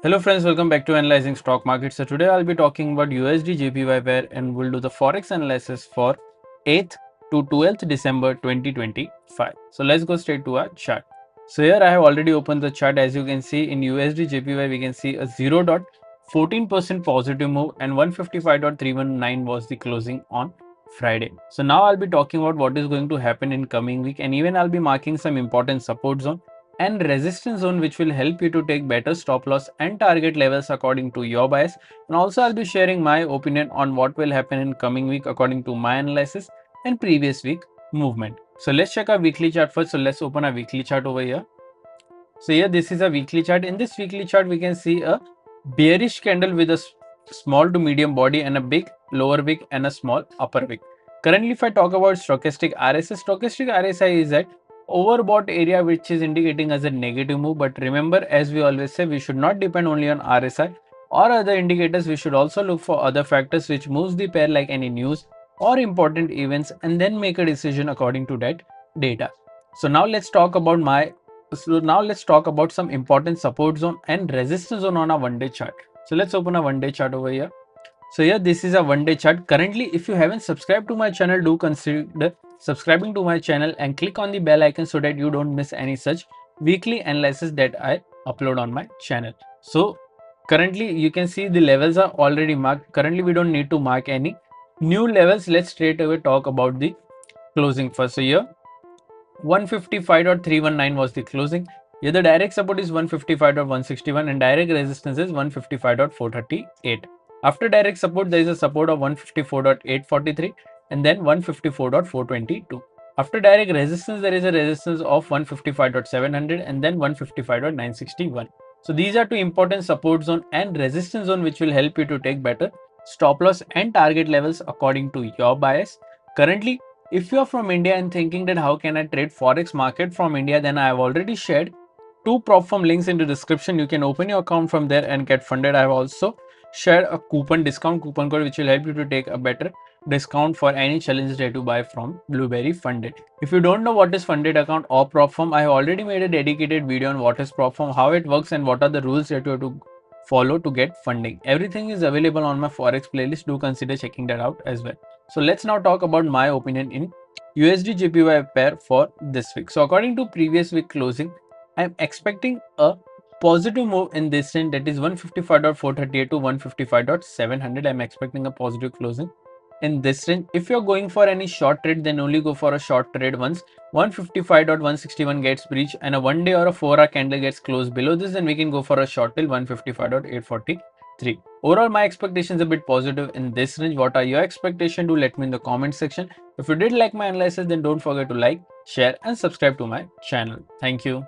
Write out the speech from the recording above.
Hello friends, welcome back to Analyzing Stock Market. So today I'll be talking about USD JPY pair and we'll do the Forex analysis for 8th to 12th December 2025. So let's go straight to our chart. So here I have already opened the chart. As you can see in USD JPY, we can see a 0.14% positive move and 155.319 was the closing on Friday. So now I'll be talking about what is going to happen in coming week, and even I'll be marking some important support zone and resistance zone which will help you to take better stop loss and target levels according to your bias. And also I'll be sharing my opinion on what will happen in coming week according to my analysis and previous week movement. So let's check our weekly chart first. So let's open our weekly chart over here. So here this is a weekly chart. In this weekly chart we can see a bearish candle with a small to medium body and a big lower wick and a small upper wick. Currently if I talk about stochastic RSI, stochastic RSI is at overbought area which is indicating as a negative move. But remember, as we always say, we should not depend only on RSI or other indicators. We should also look for other factors which moves the pair, like any news or important events, and then make a decision according to that data. So now let's talk about some important support zone and resistance zone on a one-day chart. So let's open a one-day chart over here. So here this is a one-day chart. Currently, if you haven't subscribed to my channel, do consider subscribing to my channel and click on the bell icon so that you don't miss any such weekly analysis that I upload on my channel. So currently you can see the levels are already marked. Currently we don't need to mark any new levels. Let's straight away talk about the closing first. So here 155.319 was the closing. Here the direct support is 155.161 and direct resistance is 155.438. After direct support, there is a support of 154.843 and then 154.422. After direct resistance, there is a resistance of 155.700 and then 155.961. So these are two important support zone and resistance zone which will help you to take better stop loss and target levels according to your bias. Currently, if you are from India and thinking that how can I trade Forex market from India, then I have already shared two prop firm links in the description. You can open your account from there and get funded. I have also shared a discount coupon code which will help you to take a better discount for any challenges that you buy from Blueberry Funded. If you don't know what is funded account or prop firm, I have already made a dedicated video on what is prop firm, how it works, and what are the rules that you have to follow to get funding. Everything is available on my Forex playlist. Do consider checking that out as well. So let's now talk about my opinion in USD JPY pair for this week. So according to previous week closing, I'm expecting a positive move in this trend, that is 155.438 to 155.700. I'm expecting a positive closing in this range. If you're going for any short trade, then only go for a short trade once 155.161 gets breached and a 1 day or a 4-hour candle gets closed below this, then we can go for a short till 155.843. Overall, my expectations a bit positive in this range. What are your expectations? Do let me in the comment section. If you did like my analysis, then don't forget to like, share and subscribe to my channel. Thank you.